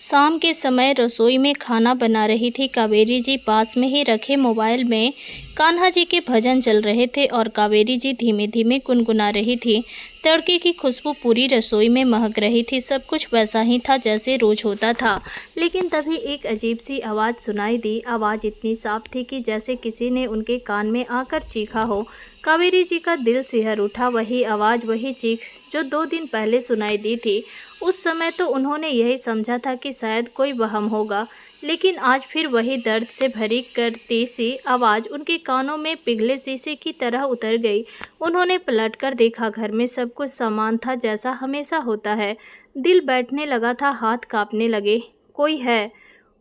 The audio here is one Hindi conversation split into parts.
शाम के समय रसोई में खाना बना रही थी कावेरी जी। पास में ही रखे मोबाइल में कान्हा जी के भजन चल रहे थे और कावेरी जी धीमे धीमे गुनगुना रही थी। तड़के की खुशबू पूरी रसोई में महक रही थी। सब कुछ वैसा ही था जैसे रोज होता था, लेकिन तभी एक अजीब सी आवाज़ सुनाई दी। आवाज़ इतनी साफ थी कि जैसे किसी ने उनके कान में आकर चीखा हो। कावेरी जी का दिल सिहर उठा। वही आवाज़, वही चीख जो 2 दिन पहले सुनाई दी थी। उस समय तो उन्होंने यही समझा था कि शायद कोई वहम होगा, लेकिन आज फिर वही दर्द से भरी करती सी आवाज़ उनके कानों में पिघले शीशे की तरह उतर गई। उन्होंने पलटकर देखा। घर में सब कुछ सामान था जैसा हमेशा होता है। दिल बैठने लगा था, हाथ कांपने लगे। कोई है,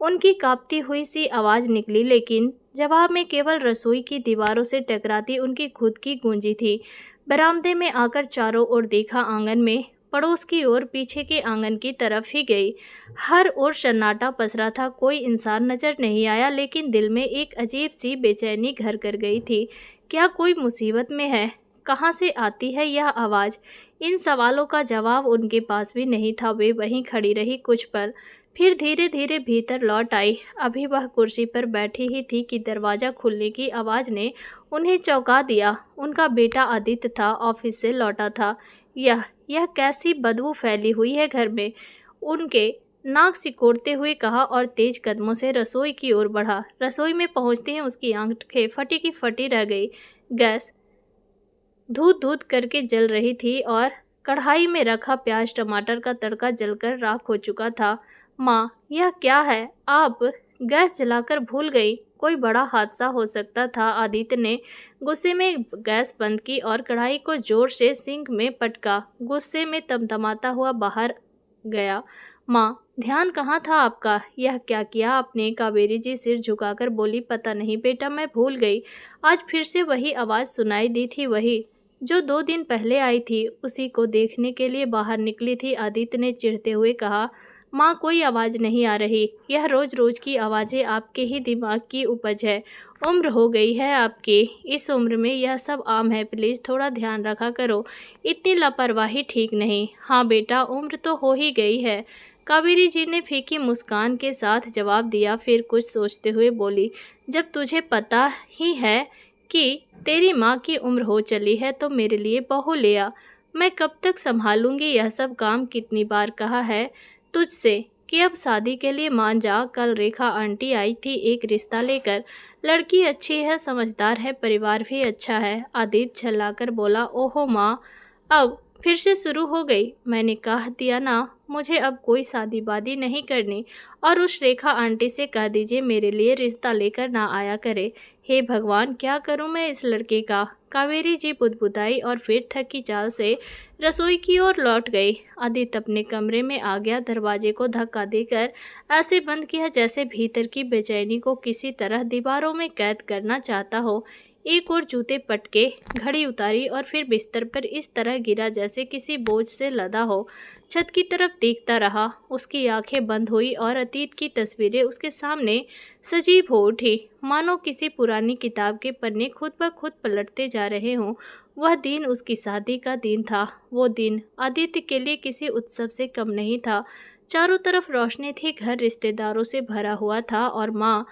उनकी कांपती हुई सी आवाज़ निकली, लेकिन जवाब में केवल रसोई की दीवारों से टकराती उनकी खुद की गूंजी थी। बरामदे में आकर चारों ओर देखा, आंगन में, पड़ोस की ओर, पीछे के आंगन की तरफ ही गई। हर ओर सन्नाटा पसरा था। कोई इंसान नजर नहीं आया, लेकिन दिल में एक अजीब सी बेचैनी घर कर गई थी। क्या कोई मुसीबत में है? कहाँ से आती है यह आवाज़? इन सवालों का जवाब उनके पास भी नहीं था। वे वहीं खड़ी रही कुछ पल, फिर धीरे धीरे भीतर लौट आई। अभी वह कुर्सी पर बैठी ही थी कि दरवाज़ा खुलने की आवाज़ ने उन्हें चौंका दिया। उनका बेटा आदित्य था, ऑफिस से लौटा था। यह कैसी बदबू फैली हुई है घर में? उनके नाक सिकोड़ते हुए कहा और तेज कदमों से रसोई की ओर बढ़ा। रसोई में पहुंचते ही उसकी आंखें फटी की फटी रह गई। गैस धूत धूत करके जल रही थी और कढ़ाई में रखा प्याज टमाटर का तड़का जलकर राख हो चुका था। माँ, यह क्या है? आप गैस जलाकर भूल गई? कोई बड़ा हादसा हो सकता था। आदित्य ने गुस्से में गैस बंद की और कढ़ाई को जोर से सिंक में पटका। गुस्से में तमतमाता हुआ बाहर गया। माँ, ध्यान कहाँ था आपका? यह क्या किया आपने? कावेरी जी सिर झुकाकर बोली। पता नहीं बेटा, मैं भूल गई। आज फिर से वही आवाज़ सुनाई दी थी, वही जो 2 दिन पहले आई थी। उसी को देखने के लिए बाहर निकली थी। आदित्य ने चिढ़ते हुए कहा। माँ, कोई आवाज़ नहीं आ रही। यह रोज रोज की आवाज़ें आपके ही दिमाग की उपज है। उम्र हो गई है आपकी। इस उम्र में यह सब आम है। प्लीज़ थोड़ा ध्यान रखा करो। इतनी लापरवाही ठीक नहीं। हाँ बेटा, उम्र तो हो ही गई है, कावेरी जी ने फीकी मुस्कान के साथ जवाब दिया। फिर कुछ सोचते हुए बोली, जब तुझे पता ही है कि तेरी माँ की उम्र हो चली है तो मेरे लिए बहू ले आ। मैं कब तक संभालूंगी यह सब काम? कितनी बार कहा है तुझसे कि अब शादी के लिए मान जा। कल रेखा आंटी आई थी एक रिश्ता लेकर। लड़की अच्छी है, समझदार है, परिवार भी अच्छा है। आदित्य छल्लाकर बोला। ओहो माँ, अब फिर से शुरू हो गई। मैंने कह दिया ना, मुझे अब कोई शादी वादी नहीं करनी। और उस रेखा आंटी से कह दीजिए मेरे लिए रिश्ता लेकर ना आया करे। हे भगवान, क्या करूं मैं इस लड़के का? कावेरी जी बुदबुदाई और फिर थकी चाल से रसोई की ओर लौट गई। आदित्य अपने कमरे में आ गया। दरवाजे को धक्का देकर ऐसे बंद किया जैसे भीतर की बेचैनी को किसी तरह दीवारों में कैद करना चाहता हो। एक और जूते पटके, घड़ी उतारी और फिर बिस्तर पर इस तरह गिरा जैसे किसी बोझ से लदा हो। छत की तरफ देखता रहा। उसकी आंखें बंद हुई और अतीत की तस्वीरें उसके सामने सजीव हो उठी, मानो किसी पुरानी किताब के पन्ने खुद ब खुद पलटते जा रहे हों। वह दिन उसकी शादी का दिन था। वो दिन आदित्य के लिए किसी उत्सव से कम नहीं था। चारों तरफ रोशनी थी, घर रिश्तेदारों से भरा हुआ था और माँ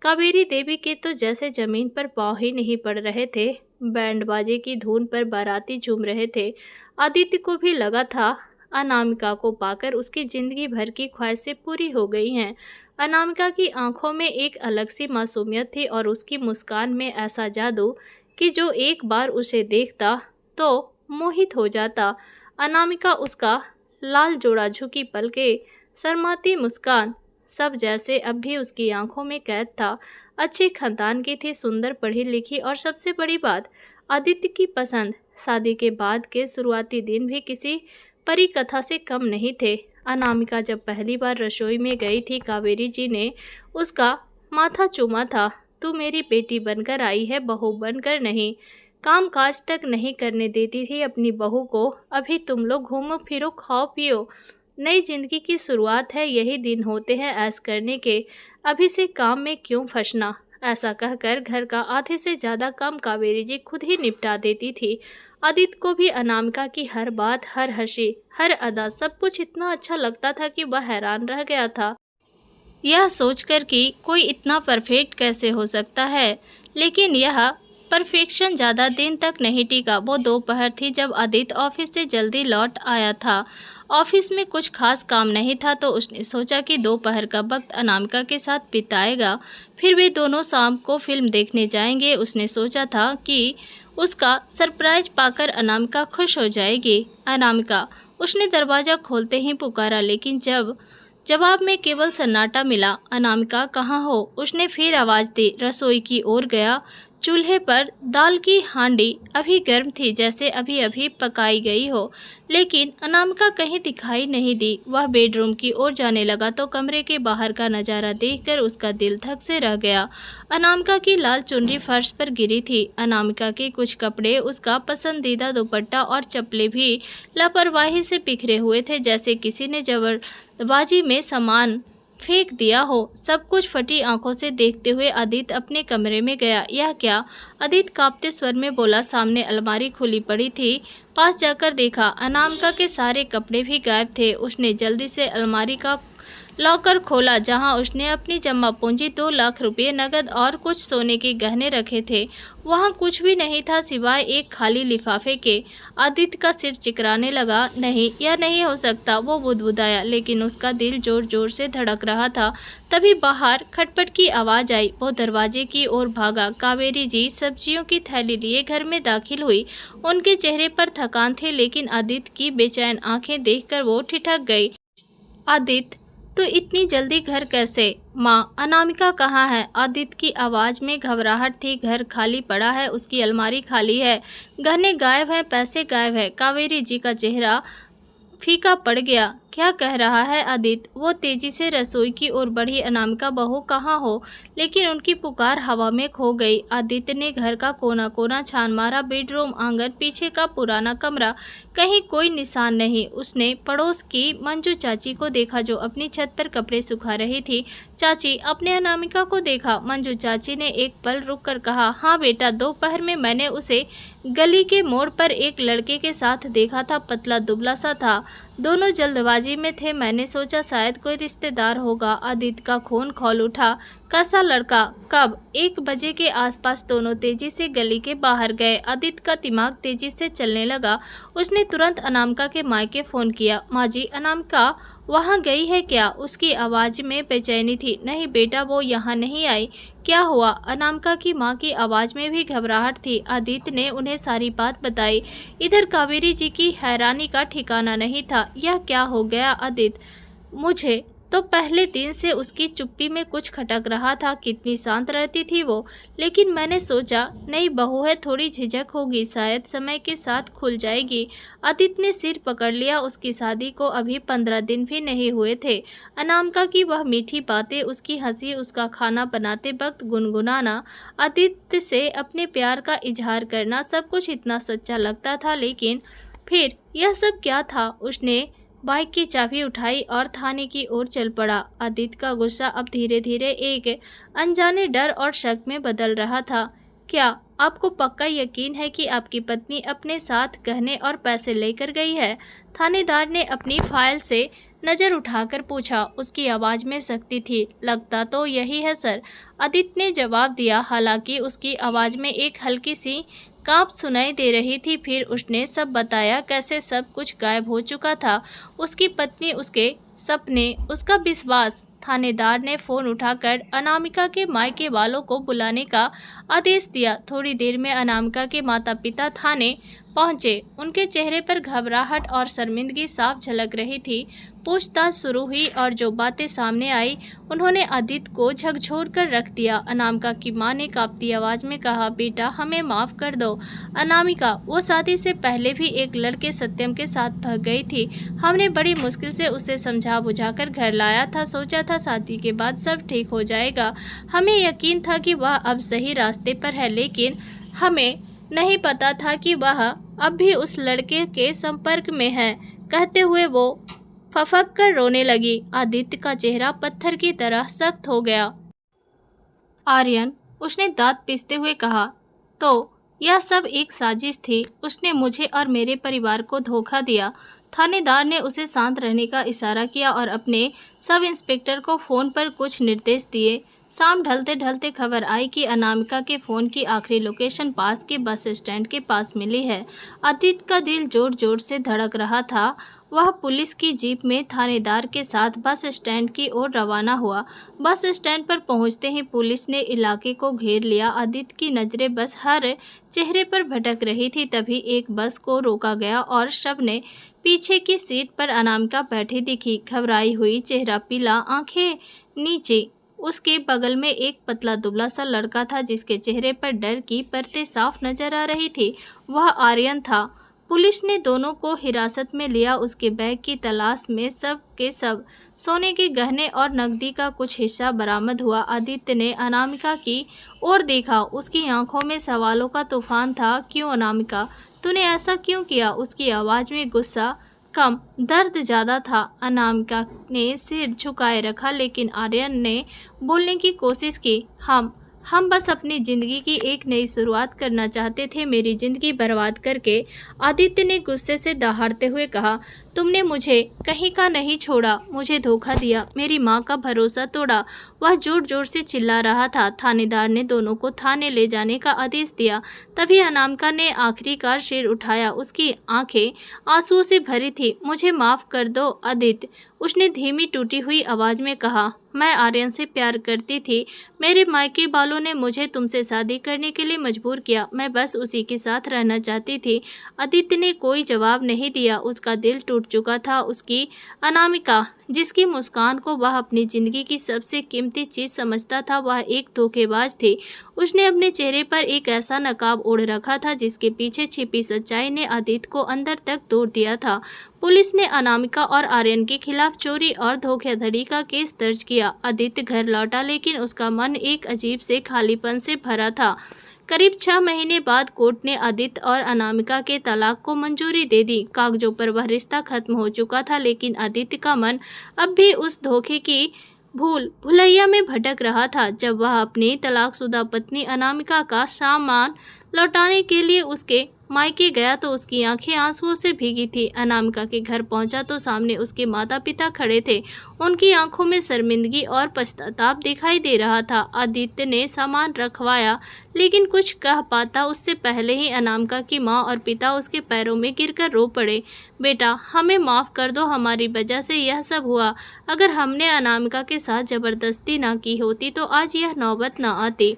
कावेरी देवी के तो जैसे जमीन पर पाँव ही नहीं पड़ रहे थे। बैंड बाजे की धुन पर बाराती झूम रहे थे। आदित्य को भी लगा था अनामिका को पाकर उसकी जिंदगी भर की ख्वाहिशें पूरी हो गई हैं। अनामिका की आंखों में एक अलग सी मासूमियत थी और उसकी मुस्कान में ऐसा जादू कि जो एक बार उसे देखता तो मोहित हो जाता। अनामिका, उसका लाल जोड़ा, झुकी पलकें, शर्माती मुस्कान, सब जैसे अब भी उसकी आंखों में कैद था। अच्छे खानदान की थी, सुंदर, पढ़ी लिखी और सबसे बड़ी बात, आदित्य की पसंद। शादी के बाद के शुरुआती दिन भी किसी परी कथा से कम नहीं थे। अनामिका जब पहली बार रसोई में गई थी, कावेरी जी ने उसका माथा चूमा था। तू मेरी बेटी बनकर आई है, बहू बनकर नहीं। काम काज तक नहीं करने देती थी अपनी बहू को। अभी तुम लोग घूमो फिरो, खाओ पियो। नई जिंदगी की शुरुआत है, यही दिन होते हैं ऐश करने के। अभी से काम में क्यों फंसना? ऐसा कहकर घर का आधे से ज़्यादा काम कावेरी जी खुद ही निपटा देती थी। आदित्य को भी अनामिका की हर बात, हर हंसी, हर अदा, सब कुछ इतना अच्छा लगता था कि वह हैरान रह गया था, यह सोचकर कि कोई इतना परफेक्ट कैसे हो सकता है। लेकिन यह परफेक्शन ज़्यादा दिन तक नहीं टिका। वो दोपहर थी जब आदित्य ऑफिस से जल्दी लौट आया था। ऑफिस में कुछ खास काम नहीं था तो उसने सोचा कि दोपहर का वक्त अनामिका के साथ बिताएगा। फिर वे दोनों शाम को फिल्म देखने जाएंगे। उसने सोचा था कि उसका सरप्राइज पाकर अनामिका खुश हो जाएगी। अनामिका, उसने दरवाज़ा खोलते ही पुकारा, लेकिन जब जवाब में केवल सन्नाटा मिला। अनामिका, कहाँ हो? उसने फिर आवाज़ दी। रसोई की ओर गया। चूल्हे पर दाल की हांडी अभी गर्म थी, जैसे अभी अभी पकाई गई हो, लेकिन अनामिका कहीं दिखाई नहीं दी। वह बेडरूम की ओर जाने लगा तो कमरे के बाहर का नज़ारा देखकर उसका दिल धक से रह गया। अनामिका की लाल चुनरी फर्श पर गिरी थी। अनामिका के कुछ कपड़े, उसका पसंदीदा दुपट्टा और चप्पलें भी लापरवाही से बिखरे हुए थे, जैसे किसी ने जबरदस्ती में सामान फेंक दिया हो। सब कुछ फटी आंखों से देखते हुए आदित्य अपने कमरे में गया। यह क्या? आदित्य कांपते स्वर में बोला। सामने अलमारी खुली पड़ी थी। पास जाकर देखा, अनामिका के सारे कपड़े भी गायब थे। उसने जल्दी से अलमारी का लॉकर खोला, जहां उसने अपनी जमा पूंजी 2 लाख रुपए नकद और कुछ सोने के गहने रखे थे। वहां कुछ भी नहीं था सिवाय एक खाली लिफाफे के। आदित्य का सिर चिकराने लगा। नहीं, यह नहीं हो सकता, वो बुदबुदाया, लेकिन उसका दिल जोर जोर से धड़क रहा था। तभी बाहर खटपट की आवाज आई। वो दरवाजे की ओर भागा। कावेरी जी सब्जियों की थैली लिए घर में दाखिल हुई। उनके चेहरे पर थकान थी, लेकिन आदित्य की बेचैन आंखें देखकर वो ठिठक गई। आदित्य, तो इतनी जल्दी घर कैसे? माँ, अनामिका कहाँ है? आदित्य की आवाज़ में घबराहट थी। घर खाली पड़ा है, उसकी अलमारी खाली है, गहने गायब हैं, पैसे गायब है। कावेरी जी का चेहरा फीका पड़ गया। क्या कह रहा है आदित्य? वो तेजी से रसोई की ओर बढ़ी। अनामिका, बहू कहाँ हो? लेकिन उनकी पुकार हवा में खो गई। आदित्य ने घर का कोना कोना छान मारा। बेडरूम, आंगन, पीछे का पुराना कमरा, कहीं कोई निशान नहीं। उसने पड़ोस की मंजू चाची को देखा, जो अपनी छत पर कपड़े सुखा रही थी। चाची, अपने अनामिका को देखा? मंजू चाची ने एक पल रुककर कहा, हाँ बेटा, दोपहर में मैंने उसे गली के मोड़ पर एक लड़के के साथ देखा था। पतला दुबला सा था। दोनों जल्दबाजी में थे। मैंने सोचा शायद कोई रिश्तेदार होगा। आदित्य का खून खौल उठा। कैसा लड़का? कब? 1 बजे के आसपास दोनों तेजी से गली के बाहर गए। आदित्य का दिमाग तेजी से चलने लगा। उसने तुरंत अनामिका के मायके फोन किया। माँ जी, अनामिका वहाँ गई है क्या? उसकी आवाज़ में बेचैनी थी। नहीं बेटा, वो यहाँ नहीं आई। क्या हुआ? अनामिका की माँ की आवाज़ में भी घबराहट थी। आदित्य ने उन्हें सारी बात बताई। इधर कावेरी जी की हैरानी का ठिकाना नहीं था। यह क्या हो गया आदित्य? मुझे तो पहले दिन से उसकी चुप्पी में कुछ खटक रहा था। कितनी शांत रहती थी वो, लेकिन मैंने सोचा नई बहू है, थोड़ी झिझक होगी, शायद समय के साथ खुल जाएगी। आदित्य ने सिर पकड़ लिया। उसकी शादी को अभी 15 दिन भी नहीं हुए थे। अनामिका की वह मीठी बातें, उसकी हंसी, उसका खाना बनाते वक्त गुनगुनाना, आदित्य से अपने प्यार का इजहार करना, सब कुछ इतना सच्चा लगता था। लेकिन फिर यह सब क्या था? उसने बाइक की चाबी उठाई और थाने की ओर चल पड़ा। आदित्य का गुस्सा अब धीरे धीरे एक अनजाने डर और शक में बदल रहा था। क्या आपको पक्का यकीन है कि आपकी पत्नी अपने साथ गहने और पैसे लेकर गई है? थानेदार ने अपनी फाइल से नज़र उठाकर पूछा। उसकी आवाज़ में सख्ती थी। लगता तो यही है सर, आदित्य ने जवाब दिया। हालांकि उसकी आवाज़ में एक हल्की सी कांप सुनाई दे रही थी। फिर उसने सब बताया, कैसे सब कुछ गायब हो चुका था। उसकी पत्नी, उसके सपने, उसका विश्वास। थानेदार ने फोन उठाकर अनामिका के मायके वालों को बुलाने का आदेश दिया। थोड़ी देर में अनामिका के माता पिता थाने पहुंचे। उनके चेहरे पर घबराहट और शर्मिंदगी साफ झलक रही थी। पूछताछ शुरू हुई और जो बातें सामने आई उन्होंने आदित्य को झकझोर कर रख दिया। अनामिका की मां ने कांपती आवाज में कहा, बेटा हमें माफ कर दो। अनामिका, वो शादी से पहले भी एक लड़के सत्यम के साथ भाग गई थी। हमने बड़ी मुश्किल से उसे समझा बुझाकर घर लाया था। सोचा था शादी के बाद सब ठीक हो जाएगा। हमें यकीन था कि वह अब सही रास्ते पर है, लेकिन हमें नहीं पता था कि वह अब भी उस लड़के के संपर्क में है। कहते हुए वो फफक कर रोने लगी। आदित्य का चेहरा पत्थर की तरह सख्त हो गया। आर्यन, उसने दांत पीसते हुए कहा। तो यह सब एक साजिश थी। उसने मुझे और मेरे परिवार को धोखा दिया। थानेदार ने उसे शांत रहने का इशारा किया और अपने सब इंस्पेक्टर को फ़ोन पर कुछ निर्देश दिए। शाम ढलते ढलते खबर आई कि अनामिका के फ़ोन की आखिरी लोकेशन पास के बस स्टैंड के पास मिली है। अतीत का दिल जोर जोर से धड़क रहा था। वह पुलिस की जीप में थानेदार के साथ बस स्टैंड की ओर रवाना हुआ। बस स्टैंड पर पहुंचते ही पुलिस ने इलाके को घेर लिया। अदित की नज़रें बस हर चेहरे पर भटक रही थी। तभी एक बस को रोका गया और सबने पीछे की सीट पर अनामिका बैठी दिखी, घबराई हुई, चेहरा पीला, आंखें नीचे। उसके बगल में एक पतला दुबला सा लड़का था जिसके चेहरे पर डर की परतें साफ नजर आ रही थी। वह आर्यन था। पुलिस ने दोनों को हिरासत में लिया। उसके बैग की तलाश में सब के सब सोने के गहने और नकदी का कुछ हिस्सा बरामद हुआ। आदित्य ने अनामिका की ओर देखा। उसकी आंखों में सवालों का तूफान था। क्यों अनामिका, तूने ऐसा क्यों किया? उसकी आवाज़ में गुस्सा कम, दर्द ज़्यादा था। अनामिका ने सिर झुकाए रखा, लेकिन आर्यन ने बोलने की कोशिश की। हम बस अपनी ज़िंदगी की एक नई शुरुआत करना चाहते थे, मेरी ज़िंदगी बर्बाद करके। आदित्य ने गुस्से से दहाड़ते हुए कहा, तुमने मुझे कहीं का नहीं छोड़ा, मुझे धोखा दिया, मेरी माँ का भरोसा तोड़ा। वह जोर जोर से चिल्ला रहा था। थानेदार ने दोनों को थाने ले जाने का आदेश दिया। तभी अनामिका ने आखिरकार सिर उठाया। उसकी आंखें आंसुओं से भरी थी। मुझे माफ़ कर दो आदित्य, उसने धीमी टूटी हुई आवाज़ में कहा। मैं आर्यन से प्यार करती थी। मेरे मायके वालों ने मुझे तुमसे शादी करने के लिए मजबूर किया। मैं बस उसी के साथ रहना चाहती थी। आदित्य ने कोई जवाब नहीं दिया। उसका दिल टूट चुका था। उसकी अनामिका, जिसकी मुस्कान को वह अपनी ज़िंदगी की सबसे कीमती चीज़ समझता था, वह एक धोखेबाज थी। उसने अपने चेहरे पर एक ऐसा नकाब ओढ़ रखा था जिसके पीछे छिपी सच्चाई ने आदित्य को अंदर तक तोड़ दिया था। पुलिस ने अनामिका और आर्यन के खिलाफ चोरी और धोखाधड़ी का केस दर्ज किया। आदित्य घर लौटा, लेकिन उसका मन एक अजीब से खालीपन से भरा था। करीब 6 महीने बाद कोर्ट ने आदित्य और अनामिका के तलाक को मंजूरी दे दी। कागजों पर वह रिश्ता खत्म हो चुका था, लेकिन आदित्य का मन अब भी उस धोखे की भुलैया में भटक रहा था। जब वह अपनी तलाकशुदा पत्नी अनामिका का सामान लौटाने के लिए उसके मायके गया तो उसकी आंखें आंसुओं से भीगी थी। अनामिका के घर पहुंचा तो सामने उसके माता पिता खड़े थे। उनकी आंखों में शर्मिंदगी और पश्चाताप दिखाई दे रहा था। आदित्य ने सामान रखवाया, लेकिन कुछ कह पाता उससे पहले ही अनामिका की माँ और पिता उसके पैरों में गिरकर रो पड़े। बेटा, हमें माफ़ कर दो, हमारी वजह से यह सब हुआ। अगर हमने अनामिका के साथ ज़बरदस्ती ना की होती तो आज यह नौबत न आती।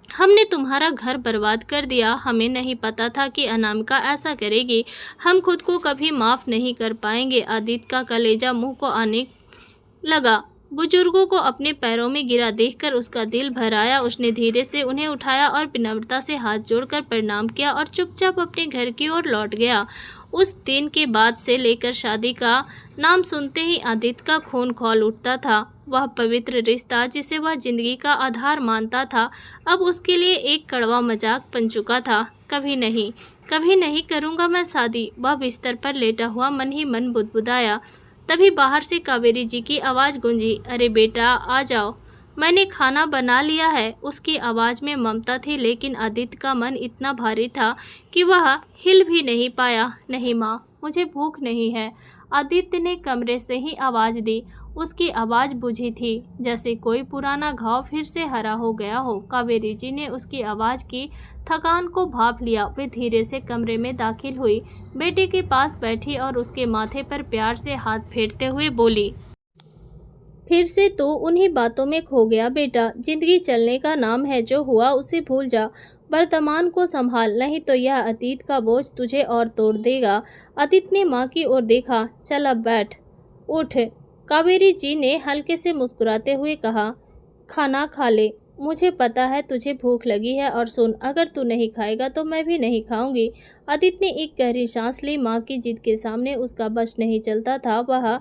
हमने तुम्हारा घर बर्बाद कर दिया। हमें नहीं पता था कि अनामिका ऐसा करेगी। हम खुद को कभी माफ़ नहीं कर पाएंगे। आदित्य का कलेजा मुंह को आने लगा। बुजुर्गों को अपने पैरों में गिरा देखकर उसका दिल भर आया। उसने धीरे से उन्हें उठाया और विनम्रता से हाथ जोड़कर प्रणाम किया और चुपचाप अपने घर की ओर लौट गया। उस दिन के बाद से लेकर शादी का नाम सुनते ही आदित्य का खून खौल उठता था। वह पवित्र रिश्ता जिसे वह जिंदगी का आधार मानता था, अब उसके लिए एक कड़वा मजाक बन चुका था। कभी नहीं करूँगा मैं शादी, वह बिस्तर पर लेटा हुआ मन ही मन बुदबुदाया। तभी बाहर से कावेरी जी की आवाज़ गूंजी, अरे बेटा आ जाओ, मैंने खाना बना लिया है। उसकी आवाज़ में ममता थी, लेकिन आदित्य का मन इतना भारी था कि वह हिल भी नहीं पाया। नहीं माँ, मुझे भूख नहीं है, आदित्य ने कमरे से ही आवाज़ दी। उसकी आवाज़ बुझी थी, जैसे कोई पुराना घाव फिर से हरा हो गया हो। कावेरी जी ने उसकी आवाज़ की थकान को भांप लिया। वे धीरे से कमरे में दाखिल हुई, बेटे के पास बैठी और उसके माथे पर प्यार से हाथ फेरते हुए बोली, फिर से तो उन्हीं बातों में खो गया बेटा। जिंदगी चलने का नाम है, जो हुआ उसे भूल जा, वर्तमान को संभाल, नहीं तो यह अतीत का बोझ तुझे और तोड़ देगा। अतीत ने माँ की ओर देखा। चल अब बैठ, उठ, कावेरी जी ने हल्के से मुस्कुराते हुए कहा। खाना खा ले, मुझे पता है तुझे भूख लगी है, और सुन, अगर तू नहीं खाएगा तो मैं भी नहीं खाऊंगी। आदित्य ने एक गहरी सांस ली। माँ की जिद के सामने उसका बस नहीं चलता था। वह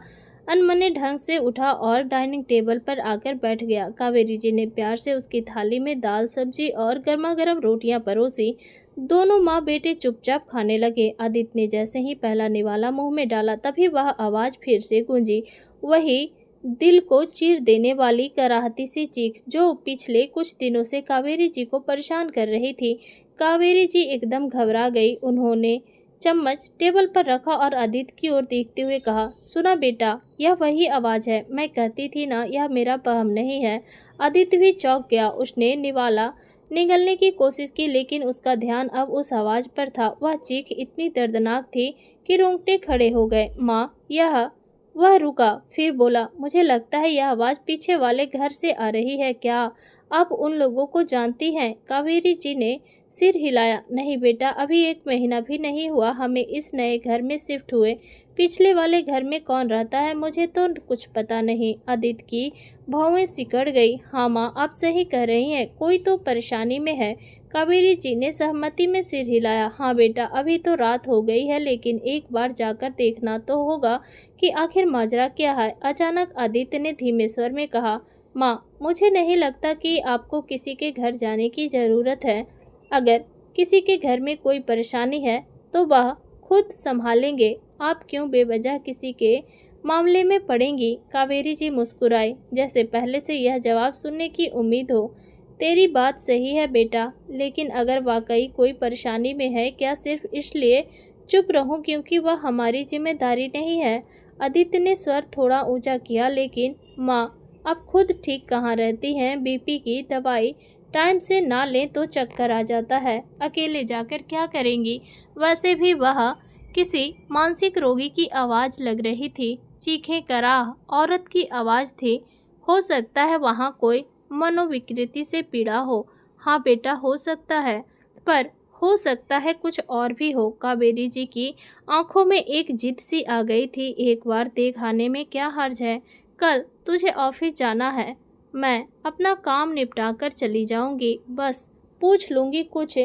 अनमने ढंग से उठा और डाइनिंग टेबल पर आकर बैठ गया। कावेरी जी ने प्यार से उसकी थाली में दाल, सब्जी और गर्मा गर्म रोटियां परोसी। दोनों माँ बेटे चुपचाप खाने लगे। आदित्य ने जैसे ही पहला निवाला मुंह में डाला, तभी वह आवाज़ फिर से गूंजी, वही दिल को चीर देने वाली कराहती सी चीख जो पिछले कुछ दिनों से कावेरी जी को परेशान कर रही थी। कावेरी जी एकदम घबरा गई। उन्होंने चम्मच टेबल पर रखा और आदित्य की ओर देखते हुए कहा, सुना बेटा, यह वही आवाज़ है। मैं कहती थी ना, यह मेरा वहम नहीं है। आदित्य भी चौंक गया। उसने निवाला निगलने की कोशिश की, लेकिन उसका ध्यान अब उस आवाज़ पर था। वह चीख इतनी दर्दनाक थी कि रोंगटे खड़े हो गए। माँ, यह वह रुका, फिर बोला, मुझे लगता है यह आवाज़ पीछे वाले घर से आ रही है। क्या आप उन लोगों को जानती हैं? कावेरी जी ने सिर हिलाया। नहीं बेटा, अभी 1 महीना भी नहीं हुआ हमें इस नए घर में शिफ्ट हुए। पिछले वाले घर में कौन रहता है मुझे तो कुछ पता नहीं। आदित्य की भौहें सिकड़ गई। हाँ माँ, आप सही कह रही हैं, कोई तो परेशानी में है। कावेरी जी ने सहमति में सिर हिलाया। हाँ बेटा, अभी तो रात हो गई है, लेकिन एक बार जाकर देखना तो होगा कि आखिर माजरा क्या है। अचानक आदित्य ने धीमे स्वर में कहा, माँ, मुझे नहीं लगता कि आपको किसी के घर जाने की ज़रूरत है। अगर किसी के घर में कोई परेशानी है तो वह खुद संभालेंगे। आप क्यों बेवजह किसी के मामले में पड़ेंगी? कावेरी जी मुस्कुराई, जैसे पहले से यह जवाब सुनने की उम्मीद हो। तेरी बात सही है बेटा, लेकिन अगर वाकई कोई परेशानी में है, क्या सिर्फ इसलिए चुप रहूं क्योंकि वह हमारी जिम्मेदारी नहीं है? आदित्य ने स्वर थोड़ा ऊंचा किया। लेकिन माँ, आप खुद ठीक कहाँ रहती हैं? बीपी की दवाई टाइम से ना लें तो चक्कर आ जाता है। अकेले जाकर क्या करेंगी? वैसे भी वह किसी मानसिक रोगी की आवाज़ लग रही थी। चीखें कराह औरत की आवाज़ थी। हो सकता है वहाँ कोई मनोविकृति से पीड़ा हो। हाँ बेटा, हो सकता है, पर हो सकता है कुछ और भी हो। कावेरी जी की आंखों में एक जिद सी आ गई थी। एक बार देख आने में क्या हर्ज है? कल तुझे ऑफिस जाना है, मैं अपना काम निपटा कर चली जाऊंगी। बस पूछ लूंगी, कुछ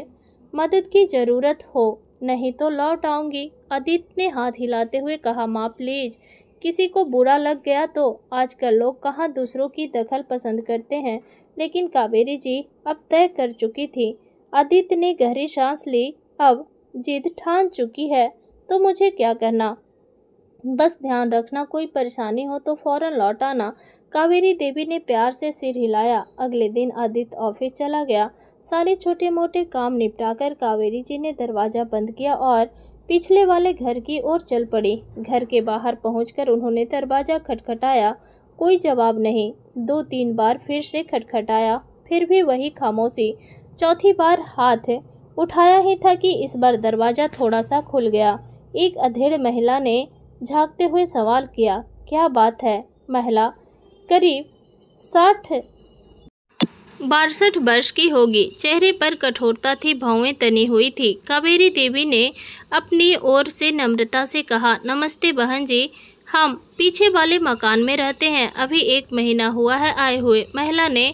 मदद की ज़रूरत हो, नहीं तो लौट आऊंगी। आदित्य ने हाथ हिलाते हुए कहा, माँ प्लीज़, किसी को बुरा लग गया तो? आजकल लोग कहाँ दूसरों की दखल पसंद करते हैं। लेकिन कावेरी जी अब तय कर चुकी थी। आदित्य ने गहरी सांस ली। अब जिद ठान चुकी है तो मुझे क्या करना? बस ध्यान रखना, कोई परेशानी हो तो फौरन लौट आना। कावेरी देवी ने प्यार से सिर हिलाया। अगले दिन आदित्य ऑफिस चला गया। सारे छोटे मोटे काम निपटाकर कावेरी जी ने दरवाज़ा बंद किया और पिछले वाले घर की ओर चल पड़ी। घर के बाहर पहुंचकर उन्होंने दरवाज़ा खटखटाया। कोई जवाब नहीं। 2-3 बार फिर से खटखटाया, फिर भी वही खामोशी। चौथी बार हाथ उठाया ही था कि इस बार दरवाज़ा थोड़ा सा खुल गया। एक अधेड़ महिला ने झांकते हुए सवाल किया, क्या बात है? महिला करीब 62 वर्ष की होगी। चेहरे पर कठोरता थी, भौहें तनी हुई थी। कावेरी देवी ने अपनी ओर से नम्रता से कहा, नमस्ते बहन जी, हम पीछे वाले मकान में रहते हैं। अभी 1 महीना हुआ है आए हुए। महिला ने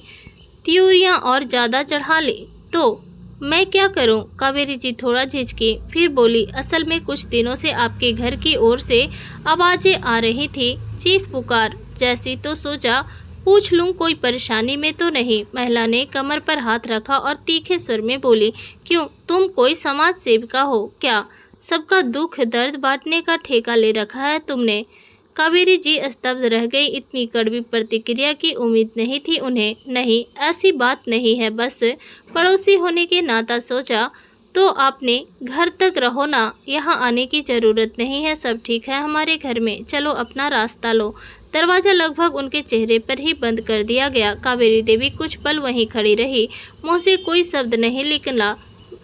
त्योरियां और ज़्यादा चढ़ा ली। तो मैं क्या करूं? कावेरी जी थोड़ा झिझकी, फिर बोली, असल में कुछ दिनों से आपके घर की ओर से आवाज़ें आ रही थी, चीख पुकार जैसी, तो सोचा पूछ लूं कोई परेशानी में तो नहीं। महिला ने कमर पर हाथ रखा और तीखे स्वर में बोली, क्यों, तुम कोई समाज सेविका हो क्या? सबका दुख दर्द बांटने का ठेका ले रखा है तुमने? कावेरी जी स्तब्ध रह गई। इतनी कड़वी प्रतिक्रिया की उम्मीद नहीं थी उन्हें। नहीं, ऐसी बात नहीं है, बस पड़ोसी होने के नाता सोचा। तो आपने घर तक रहो ना, यहाँ आने की ज़रूरत नहीं है, सब ठीक है हमारे घर में, चलो अपना रास्ता लो। दरवाज़ा लगभग उनके चेहरे पर ही बंद कर दिया गया। कावेरी देवी कुछ पल वहीं खड़ी रही। मुँह से कोई शब्द नहीं निकला,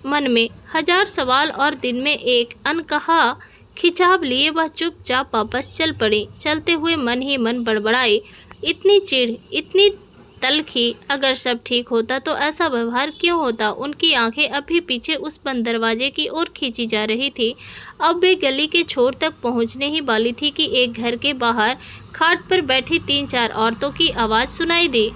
मन में हजार सवाल और दिन में एक अनकहा खिंचाव लिए वह चुपचाप वापस चल पड़ी। चलते हुए मन ही मन बड़बड़ाई, इतनी चिढ़, इतनी तलखी, अगर सब ठीक होता तो ऐसा व्यवहार क्यों होता? उनकी आंखें अब भी पीछे उस बंद दरवाजे की ओर खींची जा रही थी। अब वे गली के छोर तक पहुंचने ही वाली थी कि एक घर के बाहर खाट पर बैठी 3-4 औरतों की आवाज़ सुनाई दी।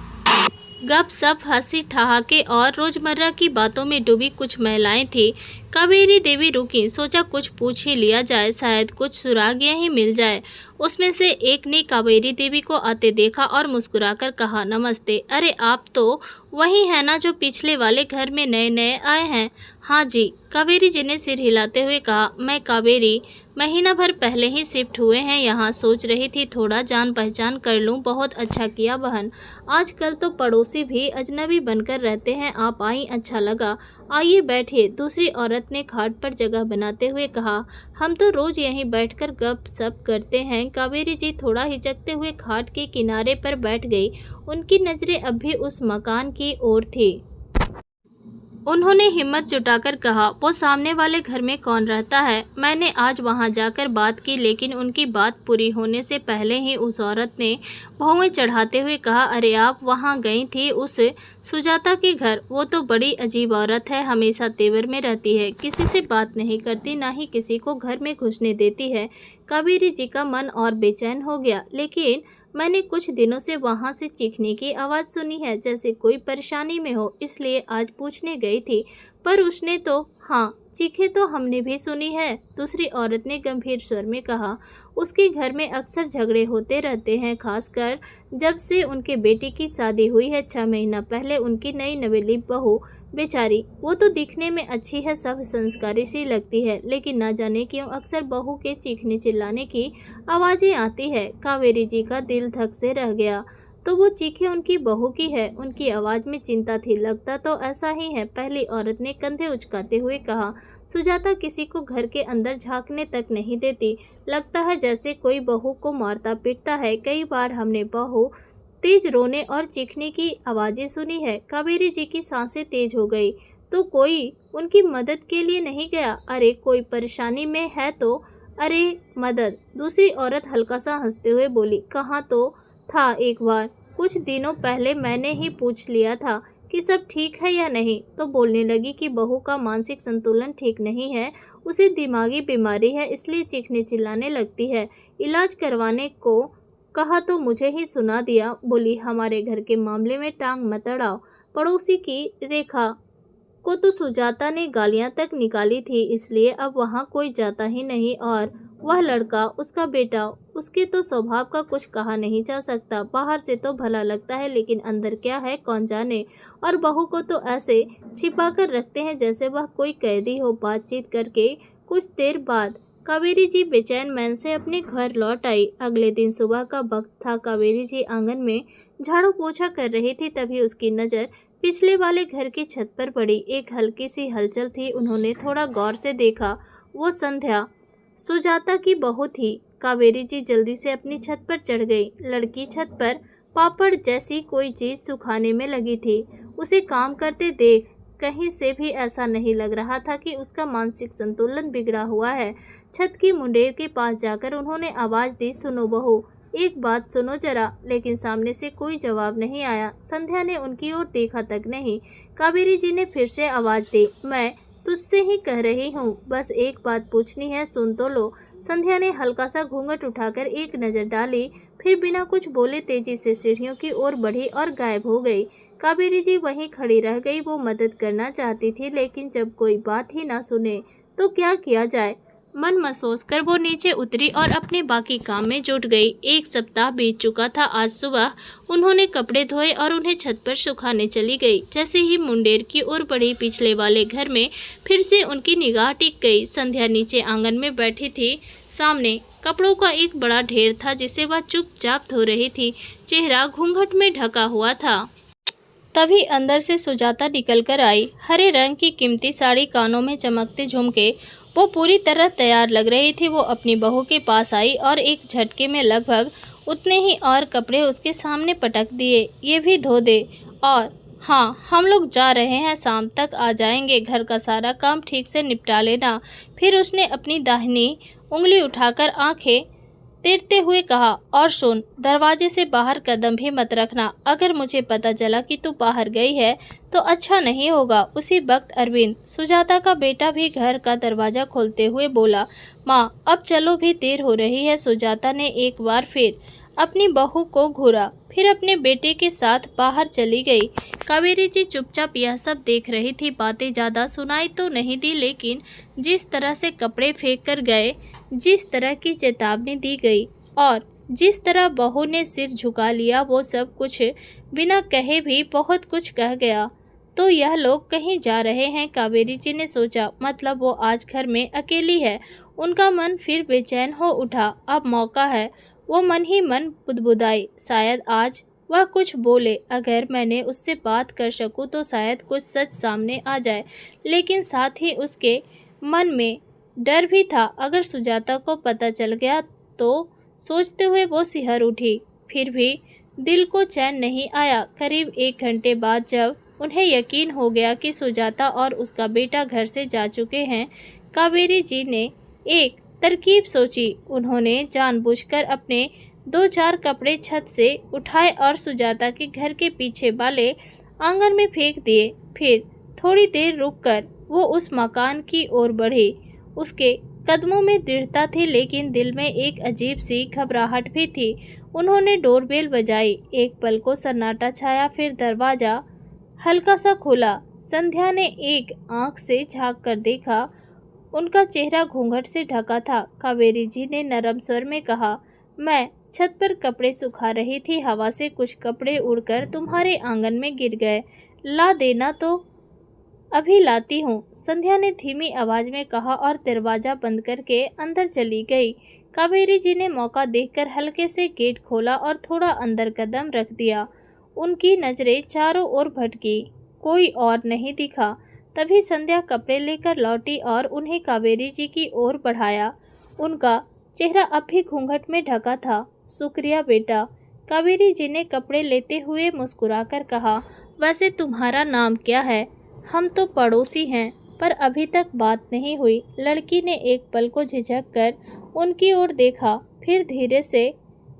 गपशप, हंसी ठहाके और रोजमर्रा की बातों में डूबी कुछ महिलाएं थीं। कावेरी देवी रुकी, सोचा कुछ पूछ ही लिया जाए, शायद कुछ सुराग यहीं मिल जाए। उसमें से एक ने कावेरी देवी को आते देखा और मुस्कुराकर कहा, नमस्ते। अरे आप तो वही हैं ना जो पिछले वाले घर में नए नए आए हैं? हाँ जी, कावेरी जी ने सिर हिलाते हुए कहा। मैं कावेरी महीना भर पहले ही शिफ्ट हुए हैं यहाँ, सोच रही थी थोड़ा जान पहचान कर लूँ। बहुत अच्छा किया बहन, आजकल तो पड़ोसी भी अजनबी बनकर रहते हैं। आप आई, अच्छा लगा। आइए बैठिए, दूसरी औरत ने खाट पर जगह बनाते हुए कहा। हम तो रोज यहीं बैठकर गप सप करते हैं। कावेरी जी थोड़ा हिचकते हुए खाट के किनारे पर बैठ गई। उनकी नजरें अब भी उस मकान की ओर थी। उन्होंने हिम्मत जुटाकर कहा, वो सामने वाले घर में कौन रहता है? मैंने आज वहां जाकर बात की, लेकिन उनकी बात पूरी होने से पहले ही उस औरत ने भौवें चढ़ाते हुए कहा, अरे आप वहां गई थी उस सुजाता के घर? वो तो बड़ी अजीब औरत है, हमेशा तेवर में रहती है, किसी से बात नहीं करती, ना ही किसी को घर में घुसने देती है। कावेरी जी का मन और बेचैन हो गया। लेकिन मैंने कुछ दिनों से वहां से चीखने की आवाज़ सुनी है, जैसे कोई परेशानी में हो, इसलिए आज पूछने गई थी। पर उसने तो, हाँ, चीखे तो हमने भी सुनी है, दूसरी औरत ने गंभीर स्वर में कहा। उसके घर में अक्सर झगड़े होते रहते हैं, खासकर जब से उनके बेटी की शादी हुई है 6 महीना पहले। उनकी नई नवेली बहू बेचारी, वो तो दिखने में अच्छी है, सब संस्कारी सी लगती है, लेकिन ना जाने क्यों अक्सर बहू के चीखने चिल्लाने की आवाज़ें आती है। कावेरी जी का दिल धक से रह गया। तो वो चीखें उनकी बहू की है? उनकी आवाज़ में चिंता थी। लगता तो ऐसा ही है, पहली औरत ने कंधे उचकाते हुए कहा। सुजाता किसी को घर के अंदर झांकने तक नहीं देती, लगता है जैसे कोई बहू को मारता पीटता है। कई बार हमने बहू तेज रोने और चीखने की आवाज़ें सुनी है। कावेरी जी की सांसें तेज हो गई। तो कोई उनकी मदद के लिए नहीं गया? अरे कोई परेशानी में है तो? अरे मदद, दूसरी औरत हल्का सा हंसते हुए बोली। कहाँ तो था एक बार, कुछ दिनों पहले मैंने ही पूछ लिया था कि सब ठीक है या नहीं, तो बोलने लगी कि बहू का मानसिक संतुलन ठीक नहीं है, उसे दिमागी बीमारी है, इसलिए चीखने चिल्लाने लगती है। इलाज करवाने को कहा तो मुझे ही सुना दिया। बोली, हमारे घर के मामले में टांग मत अड़ाओ। पड़ोसी की रेखा को तो सुजाता ने गालियां तक निकाली थी, इसलिए अब वहां कोई जाता ही नहीं। और वह लड़का, उसका बेटा, उसके तो स्वभाव का कुछ कहा नहीं जा सकता। बाहर से तो भला लगता है, लेकिन अंदर क्या है कौन जाने। और बहू को तो ऐसे छिपा कर रखते हैं जैसे वह कोई कैदी हो। बातचीत करके कुछ देर बाद कावेरी जी बेचैन मन से अपने घर लौट आई। अगले दिन सुबह का वक्त था। कावेरी जी आंगन में झाड़ू पोछा कर रही थी, तभी उसकी नज़र पिछले वाले घर की छत पर पड़ी। एक हल्की सी हलचल थी। उन्होंने थोड़ा गौर से देखा। वो संध्या, सुजाता की बहू थी। कावेरी जी जल्दी से अपनी छत पर चढ़ गई। लड़की छत पर पापड़ जैसी कोई चीज़ सुखाने में लगी थी। उसे काम करते देख कहीं से भी ऐसा नहीं लग रहा था कि उसका मानसिक संतुलन बिगड़ा हुआ है। छत की मुंडेर के पास जाकर उन्होंने आवाज़ दी, सुनो बहू, एक बात सुनो जरा। लेकिन सामने से कोई जवाब नहीं आया। संध्या ने उनकी ओर देखा तक नहीं। कावेरी जी ने फिर से आवाज़ दी, मैं तुझसे ही कह रही हूँ, बस एक बात पूछनी है, सुन तो लो। संध्या ने हल्का सा घूंघट उठाकर एक नज़र डाली, फिर बिना कुछ बोले तेजी से सीढ़ियों की ओर बढ़ी और गायब हो गई। कावेरी जी वहीं खड़ी रह गई। वो मदद करना चाहती थी, लेकिन जब कोई बात ही ना सुने तो क्या किया जाए। मन महसूस कर वो नीचे उतरी और अपने बाकी काम में जुट गई। 1 सप्ताह बीत चुका था। आज सुबह उन्होंने कपड़े धोए और उन्हें छत पर सुखाने चली गई। जैसे ही मुंडेर की ओर बढ़ी, पिछले वाले घर में फिर से उनकी निगाह टिक गई। संध्या नीचे आंगन में बैठी थी। सामने कपड़ों का एक बड़ा ढेर था, जिसे वह चुपचाप धो रही थी। चेहरा घूंघट में ढका हुआ था। तभी अंदर से सुजाता निकल कर आई। हरे रंग की कीमती साड़ी, कानों में चमकते झुमके, वो पूरी तरह तैयार लग रही थी। वो अपनी बहू के पास आई और एक झटके में लगभग उतने ही और कपड़े उसके सामने पटक दिए। ये भी धो दे, और हाँ, हम लोग जा रहे हैं, शाम तक आ जाएंगे, घर का सारा काम ठीक से निपटा लेना। फिर उसने अपनी दाहिनी उंगली उठाकर आंखें तेरते हुए कहा, और सुन, दरवाजे से बाहर कदम भी मत रखना। अगर मुझे पता चला कि तू बाहर गई है तो अच्छा नहीं होगा। उसी वक्त अरविंद, सुजाता का बेटा, भी घर का दरवाज़ा खोलते हुए बोला, माँ अब चलो, भी देर हो रही है। सुजाता ने एक बार फिर अपनी बहू को घूरा, फिर अपने बेटे के साथ बाहर चली गई। कावेरी जी चुपचाप यह सब देख रही थी। बातें ज़्यादा सुनाई तो नहीं दी, लेकिन जिस तरह से कपड़े फेंक कर गए, जिस तरह की चेतावनी दी गई और जिस तरह बहू ने सिर झुका लिया, वो सब कुछ बिना कहे भी बहुत कुछ कह गया। तो यह लोग कहीं जा रहे हैं। कावेरी जी ने सोचा, मतलब वो आज घर में अकेली है। उनका मन फिर बेचैन हो उठा। अब मौका है। वो मन ही मन बुदबुदाई, शायद आज वह कुछ बोले। अगर मैंने उससे बात कर सकूं तो शायद कुछ सच सामने आ जाए। लेकिन साथ ही उसके मन में डर भी था, अगर सुजाता को पता चल गया तो। सोचते हुए वो सिहर उठी। फिर भी दिल को चैन नहीं आया। करीब 1 घंटे बाद जब उन्हें यकीन हो गया कि सुजाता और उसका बेटा घर से जा चुके हैं, कावेरी जी ने एक तरकीब सोची। उन्होंने जानबूझकर अपने 2-4 कपड़े छत से उठाए और सुजाता के घर के पीछे वाले आंगन में फेंक दिए। फिर थोड़ी देर रुककर वो उस मकान की ओर बढ़ी। उसके कदमों में दृढ़ता थी, लेकिन दिल में एक अजीब सी घबराहट भी थी। उन्होंने डोरबेल बजाई। एक पल को सन्नाटा छाया, फिर दरवाजा हल्का सा खुला। संध्या ने एक आंख से झांक कर देखा। उनका चेहरा घूंघट से ढका था। कावेरी जी ने नरम स्वर में कहा, मैं छत पर कपड़े सुखा रही थी, हवा से कुछ कपड़े उड़कर तुम्हारे आंगन में गिर गए। ला देना तो अभी लाती हूँ, संध्या ने धीमी आवाज में कहा और दरवाजा बंद करके अंदर चली गई। कावेरी जी ने मौका देखकर हल्के से गेट खोला और थोड़ा अंदर कदम रख दिया। उनकी नजरें चारों ओर भटकी, कोई और नहीं दिखा। तभी संध्या कपड़े लेकर लौटी और उन्हें कावेरी जी की ओर बढ़ाया। उनका चेहरा अब भी घूंघट में ढका था। शुक्रिया बेटा, कावेरी जी ने कपड़े लेते हुए मुस्कुराकर कहा। वैसे तुम्हारा नाम क्या है? हम तो पड़ोसी हैं, पर अभी तक बात नहीं हुई। लड़की ने एक पल को झिझक कर उनकी ओर देखा, फिर धीरे से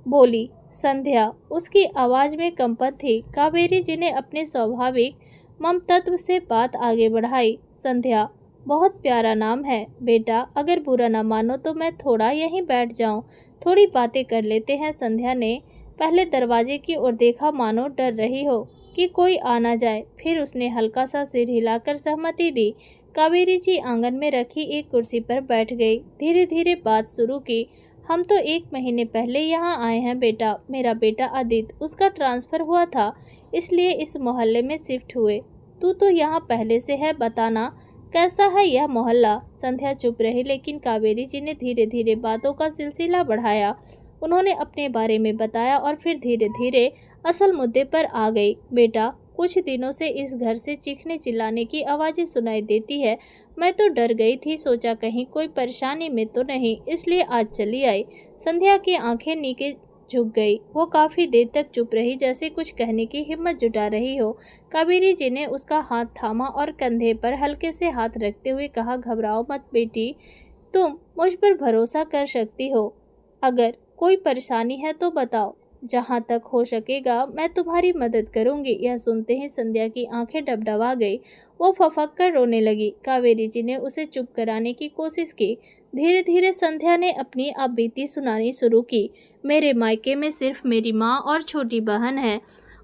बोली, संध्या। उसकी आवाज़ में कंपन थी। कावेरी जी ने अपने स्वाभाविक ममतत्व से बात आगे बढ़ाई। संध्या, बहुत प्यारा नाम है बेटा। अगर बुरा न मानो तो मैं थोड़ा यहीं बैठ जाऊं, थोड़ी बातें कर लेते हैं। संध्या ने पहले दरवाजे की ओर देखा, मानो डर रही हो कि कोई आ ना जाए। फिर उसने हल्का सा सिर हिलाकर सहमति दी। कावेरी जी आंगन में रखी एक कुर्सी पर बैठ गई। धीरे धीरे बात शुरू की। हम तो 1 महीने पहले यहाँ आए हैं बेटा। मेरा बेटा आदित्य, उसका ट्रांसफ़र हुआ था, इसलिए इस मोहल्ले में शिफ्ट हुए। तू तो यहाँ पहले से है, बताना कैसा है यह मोहल्ला? संध्या चुप रही, लेकिन कावेरी जी ने धीरे धीरे बातों का सिलसिला बढ़ाया। उन्होंने अपने बारे में बताया और फिर धीरे धीरे असल मुद्दे पर आ गई। बेटा, कुछ दिनों से इस घर से चीखने चिल्लाने की आवाज़ें सुनाई देती है। मैं तो डर गई थी, सोचा कहीं कोई परेशानी में तो नहीं, इसलिए आज चली आई। संध्या की आंखें नीचे झुक गई। वो काफ़ी देर तक चुप रही, जैसे कुछ कहने की हिम्मत जुटा रही हो। कावेरी जी ने उसका हाथ थामा और कंधे पर हल्के से हाथ रखते हुए कहा, घबराओ मत बेटी, तुम मुझ पर भरोसा कर सकती हो। अगर कोई परेशानी है तो बताओ, जहाँ तक हो सकेगा मैं तुम्हारी मदद करूंगी। यह सुनते ही संध्या की आंखें डबडबा गई। वो फफक कर रोने लगी। कावेरी जी ने उसे चुप कराने की कोशिश की। धीरे धीरे संध्या ने अपनी आप बीती सुनानी शुरू की। मेरे मायके में सिर्फ मेरी माँ और छोटी बहन है,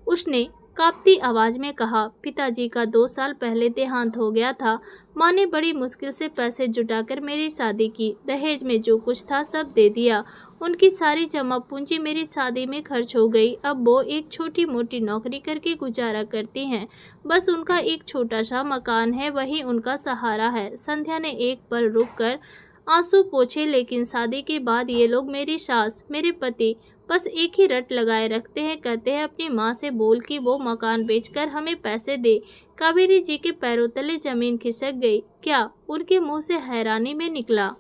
उसने कांपती आवाज़ में कहा। पिताजी का 2 साल पहले देहांत हो गया था। माँ ने बड़ी मुश्किल से पैसे जुटाकर मेरी शादी की। दहेज में जो कुछ था सब दे दिया। उनकी सारी जमा पूंजी मेरी शादी में खर्च हो गई। अब वो एक छोटी मोटी नौकरी करके गुजारा करती हैं। बस उनका एक छोटा सा मकान है, वही उनका सहारा है। संध्या ने एक पल रुककर आंसू पोंछे, लेकिन शादी के बाद ये लोग, मेरी सास, मेरे पति, बस एक ही रट लगाए रखते हैं। कहते हैं अपनी माँ से बोल कि वो मकान बेचकर हमें पैसे दे। कावेरी जी के पैरों तले जमीन खिसक गई। क्या? उनके मुंह से हैरानी में निकला।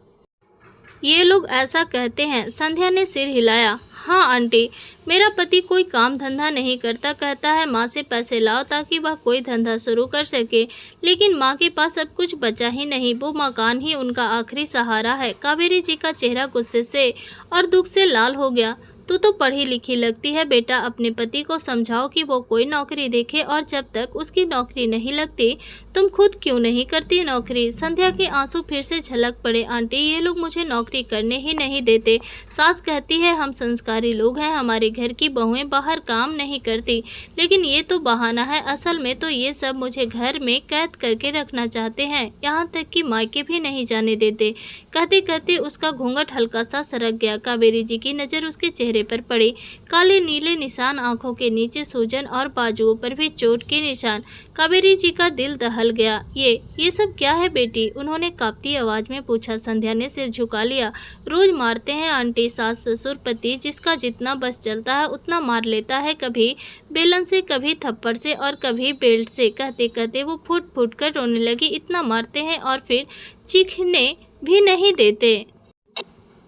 ये लोग ऐसा कहते हैं? संध्या ने सिर हिलाया। हाँ आंटी, मेरा पति कोई काम धंधा नहीं करता, कहता है माँ से पैसे लाओ ताकि वह कोई धंधा शुरू कर सके, लेकिन माँ के पास अब कुछ बचा ही नहीं। वो मकान ही उनका आखिरी सहारा है। कावेरी जी का चेहरा गुस्से से और दुख से लाल हो गया। तू तो पढ़ी लिखी लगती है बेटा, अपने पति को समझाओ कि वो कोई नौकरी देखे, और जब तक उसकी नौकरी नहीं लगती तुम खुद क्यों नहीं करती नौकरी? संध्या के आंसू फिर से झलक पड़े। आंटी, ये लोग मुझे नौकरी करने ही नहीं देते। सास कहती है हम संस्कारी लोग हैं, हमारे घर की बहुएं बाहर काम नहीं करती, लेकिन ये तो बहाना है। असल में तो ये सब मुझे घर में कैद करके रखना चाहते हैं, यहाँ तक कि मायके भी नहीं जाने देते। कहते कहते उसका घूंघट हल्का सा सरक गया। कावेरी जी की नज़र उसके चेहरे चेहरे पर पड़े काले नीले निशान, आंखों के नीचे सूजन और बाजुओं पर भी चोट के निशान। कावेरी जी का दिल दहल गया। ये सब क्या है बेटी? उन्होंने कांपती आवाज में पूछा। संध्या ने सिर झुका लिया। रोज मारते हैं आंटी, सास ससुर, पति, जिसका जितना बस चलता है उतना मार लेता है, कभी बेलन से, कभी थप्पड़ से और कभी बेल्ट से। कहते कहते वो फूट फूट कर रोने लगी। इतना मारते हैं और फिर चीखने भी नहीं देते।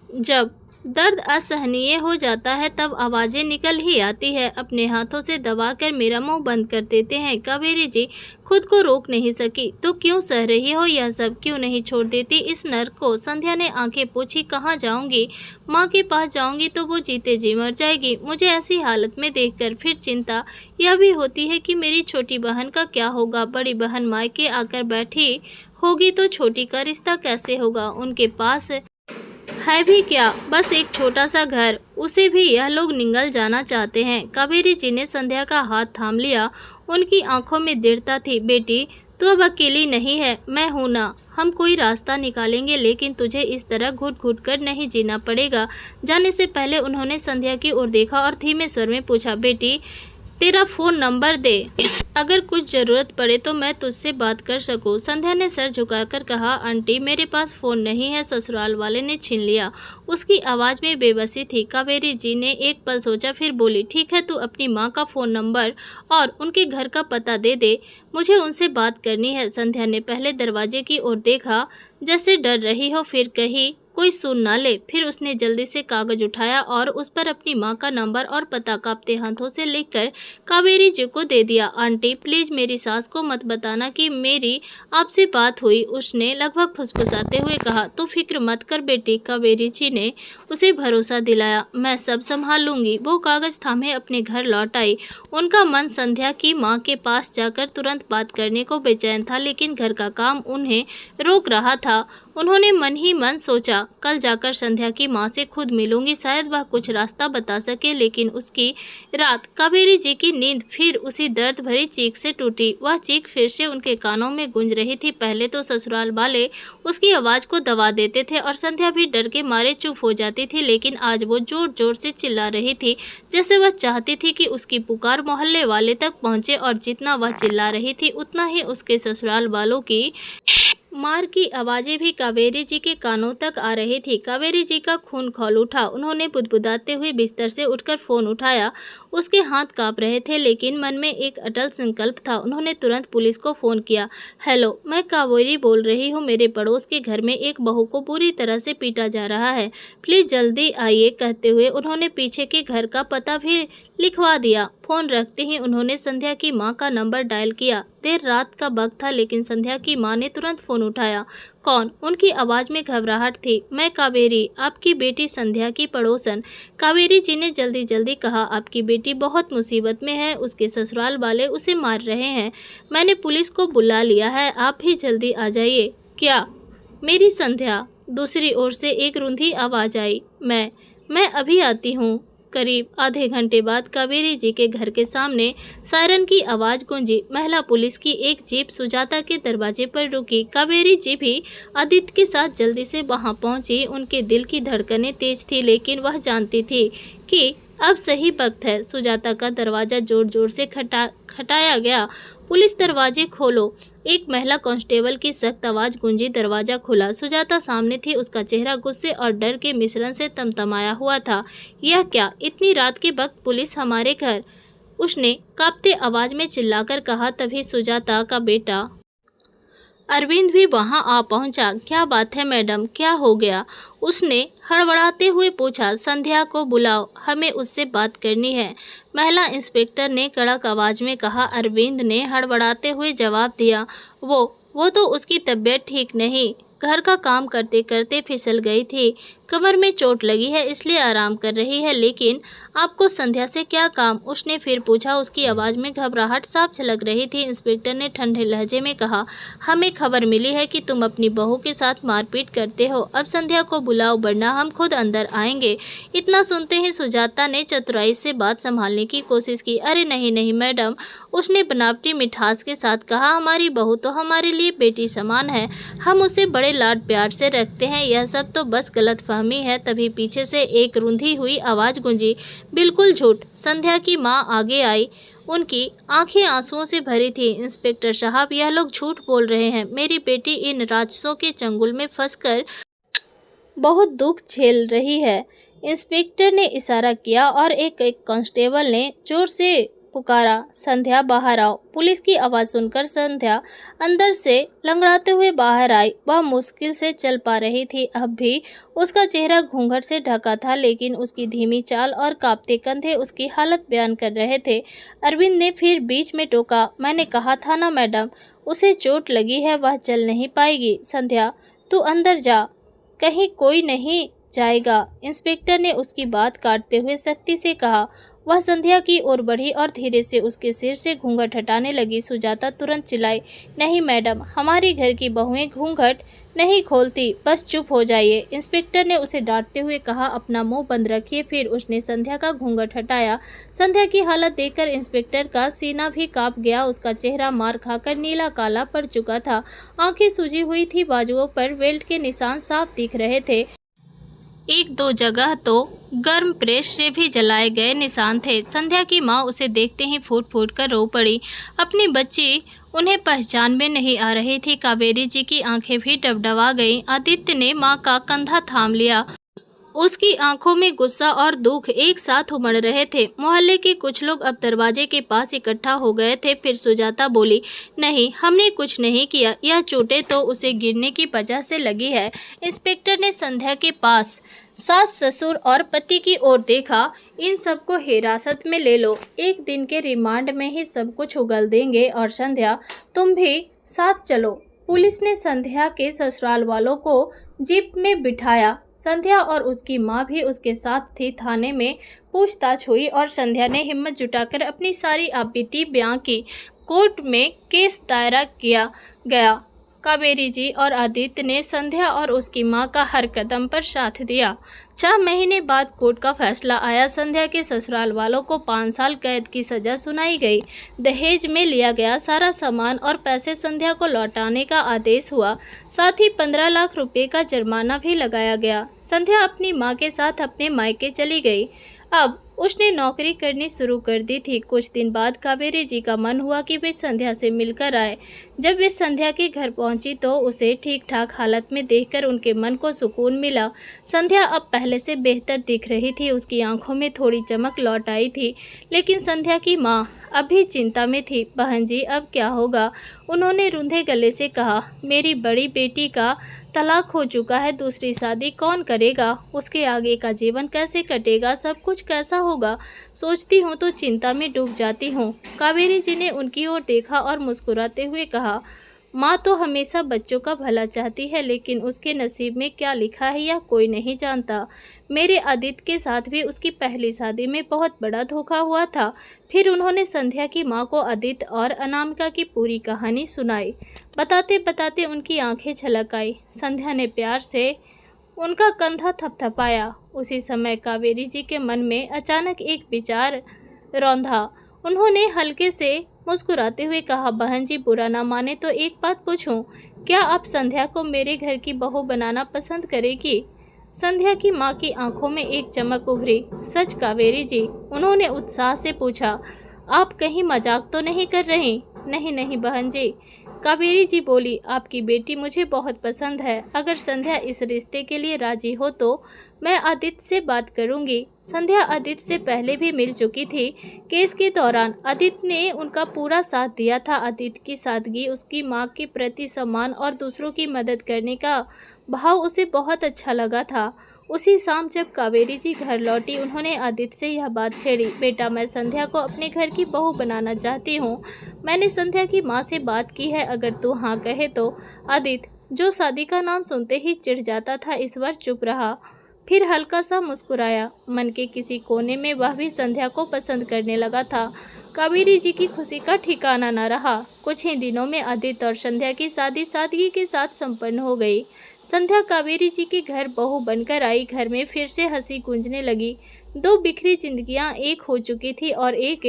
जब दर्द असहनीय हो जाता है तब आवाजें निकल ही आती है। अपने हाथों से दबाकर मेरा मुंह बंद कर देते हैं। कावेरी जी खुद को रोक नहीं सकी। तो क्यों सह रही हो यह सब? क्यों नहीं छोड़ देती इस नर्क को? संध्या ने आंखें पूछी। कहाँ जाऊंगी? माँ के पास जाऊंगी तो वो जीते जी मर जाएगी। मुझे ऐसी हालत में देखकर फिर चिंता यह भी होती है कि मेरी छोटी बहन का क्या होगा। बड़ी बहन मायके आकर बैठी होगी तो छोटी का रिश्ता कैसे होगा? उनके पास है भी क्या? बस एक छोटा सा घर, उसे भी यह लोग निगल जाना चाहते हैं। कावेरी जी ने संध्या का हाथ थाम लिया। उनकी आंखों में दृढ़ता थी। बेटी, तू अब अकेली नहीं है, मैं हूं ना। हम कोई रास्ता निकालेंगे, लेकिन तुझे इस तरह घुट घुट कर नहीं जीना पड़ेगा। जाने से पहले उन्होंने संध्या की ओर देखा और धीमे स्वर में पूछा, बेटी तेरा फ़ोन नंबर दे, अगर कुछ ज़रूरत पड़े तो मैं तुझसे बात कर सकूं। संध्या ने सर झुकाकर कहा, आंटी मेरे पास फ़ोन नहीं है, ससुराल वाले ने छीन लिया। उसकी आवाज़ में बेबसी थी। कावेरी जी ने एक पल सोचा, फिर बोली, ठीक है, तू अपनी माँ का फ़ोन नंबर और उनके घर का पता दे दे, मुझे उनसे बात करनी है। संध्या ने पहले दरवाजे की ओर देखा जैसे डर रही हो, फिर कही कोई सुन ना ले। फिर उसने जल्दी से कागज उठाया और उस पर अपनी माँ का नंबर और पता कांपते हाथों से लिखकर कावेरी जी को दे दिया। आंटी प्लीज मेरी सास को मत बताना कि मेरी आपसे बात हुई, उसने लगभग फुसफुसाते हुए कहा। तो फिक्र मत कर बेटी, कावेरी जी ने उसे भरोसा दिलाया, मैं सब संभाल लूंगी। वो कागज थामे अपने घर लौट आई। उनका मन संध्या की माँ के पास जाकर तुरंत बात करने को बेचैन था, लेकिन घर का काम उन्हें रोक रहा था। उन्होंने मन ही मन सोचा, कल जाकर संध्या की माँ से खुद मिलूंगी, शायद वह कुछ रास्ता बता सके। लेकिन उसकी रात कावेरी जी की नींद फिर उसी दर्द भरी चीख से टूटी। वह चीख फिर से उनके कानों में गूंज रही थी। पहले तो ससुराल वाले उसकी आवाज को दबा देते थे और संध्या भी डर के मारे चुप हो जाती थी, लेकिन आज वो जोर जोर से चिल्ला रही थी, जैसे वह चाहती थी कि उसकी पुकार मोहल्ले वाले तक पहुंचे। और जितना वह चिल्ला रही थी उतना ही उसके ससुराल वालों की मार की आवाजें भी कावेरी जी के कानों तक आ रही थी। कावेरी जी का खून खौल उठा। उन्होंने बुदबुदाते हुए बिस्तर से उठकर फोन उठाया। उसके हाथ कांप रहे थे, लेकिन मन में एक अटल संकल्प था। उन्होंने तुरंत पुलिस को फोन किया। हेलो, मैं कावेरी बोल रही हूँ। मेरे पड़ोस के घर में एक बहू को बुरी तरह से पीटा जा रहा है, प्लीज जल्दी आइए। कहते हुए उन्होंने पीछे के घर का पता भी लिखवा दिया। फोन रखते ही उन्होंने संध्या की माँ का नंबर डायल किया। देर रात का वक्त था, लेकिन संध्या की माँ ने तुरंत फोन उठाया। कौन? उनकी आवाज में घबराहट थी। मैं कावेरी, आपकी बेटी संध्या की पड़ोसन। कावेरी जी ने जल्दी जल्दी कहा, आपकी बेटी बहुत मुसीबत में है, उसके ससुराल वाले उसे मार रहे हैं। मैंने पुलिस को बुला लिया है, आप भी जल्दी आ जाइए। क्या? मेरी संध्या। दूसरी ओर से एक रूंधी आवाज आई, मैं अभी आती हूँ। करीब आधे घंटे बाद कावेरी जी के घर के सामने सायरन की आवाज गूंजी। महिला पुलिस की एक जीप सुजाता के दरवाजे पर रुकी। कावेरी जी भी आदित्य के साथ जल्दी से वहां पहुंची। उनके दिल की धड़कनें तेज थी, लेकिन वह जानती थी कि अब सही वक्त है। सुजाता का दरवाजा जोर जोर से खटाया गया। पुलिस, दरवाजे खोलो। एक महिला कांस्टेबल की सख्त आवाज गूंजी। दरवाजा खुला। सुजाता सामने थी। उसका चेहरा गुस्से और डर के मिश्रण से तमतमाया हुआ था। यह क्या? इतनी रात के वक्त पुलिस हमारे घर? उसने कांपते आवाज में चिल्लाकर कहा। तभी सुजाता का बेटा अरविंद भी वहां आ पहुंचा। क्या बात है मैडम, क्या हो गया? उसने हड़बड़ाते हुए पूछा। संध्या को बुलाओ, हमें उससे बात करनी है, महिला इंस्पेक्टर ने कड़क आवाज में कहा। अरविंद ने हड़बड़ाते हुए जवाब दिया, वो तो उसकी तबीयत ठीक नहीं, घर का काम करते करते फिसल गई थी, कमर में चोट लगी है, इसलिए आराम कर रही है। लेकिन आपको संध्या से क्या काम? उसने फिर पूछा। उसकी आवाज़ में घबराहट साफ झलक रही थी। इंस्पेक्टर ने ठंडे लहजे में कहा, हमें खबर मिली है कि तुम अपनी बहू के साथ मारपीट करते हो। अब संध्या को बुलाओ, वरना हम खुद अंदर आएंगे। इतना सुनते ही सुजाता ने चतुराई से बात संभालने की कोशिश की। अरे नहीं नहीं मैडम, उसने बनावटी मिठास के साथ कहा, हमारी बहू तो हमारे लिए बेटी समान है, हम उसे बड़े बड़े लाड प्यार से रखते हैं, यह सब तो बस गलतफहमी है। तभी पीछे से एक रुंधी हुई आवाज़ गूंजी, बिल्कुल झूठ। संध्या की माँ आगे आई, उनकी आंखें आंसुओं से भरी थी। इंस्पेक्टर साहब, यह लोग झूठ बोल रहे हैं। मेरी बेटी इन राक्षसों के चंगुल में फंसकर बहुत दुख झेल रही है। इंस्पेक्टर ने इशारा किया और एक कांस्टेबल ने जोर से पुकारा, संध्या बाहर आओ। पुलिस की आवाज़ सुनकर संध्या अंदर से लंगड़ाते हुए बाहर आई। वह मुश्किल से चल पा रही थी। अब भी उसका चेहरा घूंघट से ढका था, लेकिन उसकी धीमी चाल और कांपते कंधे उसकी हालत बयान कर रहे थे। अरविंद ने फिर बीच में टोका, मैंने कहा था ना मैडम, उसे चोट लगी है, वह चल नहीं पाएगी। संध्या, तू अंदर जा, कहीं कोई नहीं जाएगा। इंस्पेक्टर ने उसकी बात काटते हुए सख्ती से कहा। वह संध्या की ओर बढ़ी और धीरे से उसके सिर से घूंघट हटाने लगी। सुजाता तुरंत चिल्लाई, नहीं मैडम, हमारी घर की बहुएं घूंघट नहीं खोलती, बस चुप हो जाइए। इंस्पेक्टर ने उसे डांटते हुए कहा, अपना मुंह बंद रखिए। फिर उसने संध्या का घूंघट हटाया। संध्या की हालत देखकर इंस्पेक्टर का सीना भी कांप गया। उसका चेहरा मार खाकर नीला काला पड़ चुका था, आंखें सूजी हुई थी, बाजुओं पर वेल्ट के निशान साफ दिख रहे थे। एक दो जगह तो गर्म प्रेस से भी जलाए गए निशान थे। संध्या की माँ उसे देखते ही फूट फूट कर रो पड़ी। अपनी बच्ची उन्हें पहचान में नहीं आ रही थी। कावेरी जी की आंखें भी डबडबा गईं। आदित्य ने माँ का कंधा थाम लिया। उसकी आंखों में गुस्सा और दुख एक साथ उमड़ रहे थे। मोहल्ले के कुछ लोग अब दरवाजे के पास इकट्ठा हो गए थे। फिर सुजाता बोली, नहीं, हमने कुछ नहीं किया, यह चोटें तो उसे गिरने की वजह से लगी है। इंस्पेक्टर ने संध्या के पास सास, ससुर और पति की ओर देखा। इन सबको हिरासत में ले लो, एक दिन के रिमांड में ही सब कुछ उगल देंगे। और संध्या, तुम भी साथ चलो। पुलिस ने संध्या के ससुराल वालों को जीप में बिठाया। संध्या और उसकी माँ भी उसके साथ थी। थाने में पूछताछ हुई और संध्या ने हिम्मत जुटाकर अपनी सारी आपबीती बयां की। कोर्ट में केस दायर किया गया। कावेरी जी और आदित्य ने संध्या और उसकी मां का हर कदम पर साथ दिया। 6 महीने बाद कोर्ट का फैसला आया। संध्या के ससुराल वालों को 5 साल कैद की सजा सुनाई गई। दहेज में लिया गया सारा सामान और पैसे संध्या को लौटाने का आदेश हुआ। साथ ही 15 लाख रुपए का जुर्माना भी लगाया गया। संध्या अपनी मां के साथ अपने मायके चली गई। अब उसने नौकरी करनी शुरू कर दी थी। कुछ दिन बाद कावेरी जी का मन हुआ कि वे संध्या से मिलकर आए। जब वे संध्या के घर पहुंची तो उसे ठीक ठाक हालत में देखकर उनके मन को सुकून मिला। संध्या अब पहले से बेहतर दिख रही थी। उसकी आंखों में थोड़ी चमक लौट आई थी। लेकिन संध्या की माँ अभी चिंता में थी। बहन जी, अब क्या होगा? उन्होंने रूंधे गले से कहा, मेरी बड़ी बेटी का तलाक हो चुका है, दूसरी शादी कौन करेगा? उसके आगे का जीवन कैसे कटेगा? सब कुछ कैसा होगा? सोचती हूँ तो चिंता में डूब जाती हूँ। कावेरी जी ने उनकी ओर देखा और मुस्कुराते हुए कहा, माँ तो हमेशा बच्चों का भला चाहती है, लेकिन उसके नसीब में क्या लिखा है यह कोई नहीं जानता। मेरे आदित्य के साथ भी उसकी पहली शादी में बहुत बड़ा धोखा हुआ था। फिर उन्होंने संध्या की माँ को आदित्य और अनामिका की पूरी कहानी सुनाई। बताते बताते उनकी आंखें छलक आई। संध्या ने प्यार से उनका कंधा थपथपाया। उसी समय कावेरी जी के मन में अचानक एक विचार रौंधा। उन्होंने हल्के से मुस्कुराते हुए कहा, बहन जी बुरा ना माने तो एक बात पूछूं, क्या आप संध्या को मेरे घर की बहू बनाना पसंद करेगी? संध्या की माँ की आंखों में एक चमक उभरी। सच कावेरी जी? उन्होंने उत्साह से पूछा। आप कहीं मजाक तो नहीं कर रही? नहीं नहीं बहन जी, कावेरी जी बोली, आपकी बेटी मुझे बहुत पसंद है। अगर संध्या इस रिश्ते के लिए राजी हो तो मैं आदित्य से बात करूंगी। संध्या आदित्य से पहले भी मिल चुकी थी। केस के दौरान आदित्य ने उनका पूरा साथ दिया था। आदित्य की सादगी, उसकी माँ के प्रति सम्मान और दूसरों की मदद करने का भाव उसे बहुत अच्छा लगा था। उसी शाम जब कावेरी जी घर लौटी, उन्होंने आदित्य से यह बात छेड़ी। बेटा, मैं संध्या को अपने घर की बहू बनाना चाहती हूँ। मैंने संध्या की माँ से बात की है, अगर तू हाँ कहे तो। आदित्य, जो शादी का नाम सुनते ही चिढ़ जाता था, इस बार चुप रहा। फिर हल्का सा मुस्कुराया। मन के किसी कोने में वह भी संध्या को पसंद करने लगा था। कावेरी जी की खुशी का ठिकाना न रहा। कुछ ही दिनों में आदित्य और संध्या की शादी सादगी के साथ संपन्न हो गई। संध्या कावेरी जी के घर बहू बनकर आई। घर में फिर से हंसी गूंजने लगी। 2 बिखरी जिंदगियां एक हो चुकी थी और एक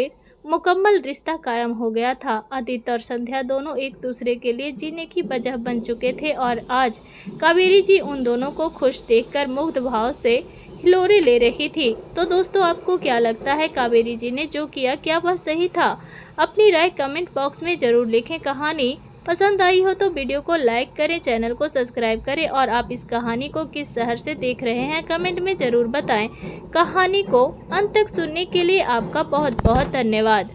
मुकम्मल रिश्ता कायम हो गया था। आदित्य और संध्या दोनों एक दूसरे के लिए जीने की वजह बन चुके थे और आज कावेरी जी उन दोनों को खुश देखकर मुग्ध भाव से हिलोरे ले रही थी। तो दोस्तों, आपको क्या लगता है, कावेरी जी ने जो किया क्या वह सही था? अपनी राय कमेंट बॉक्स में जरूर लिखें। कहानी पसंद आई हो तो वीडियो को लाइक करें, चैनल को सब्सक्राइब करें और आप इस कहानी को किस शहर से देख रहे हैं कमेंट में ज़रूर बताएं। कहानी को अंत तक सुनने के लिए आपका बहुत बहुत धन्यवाद।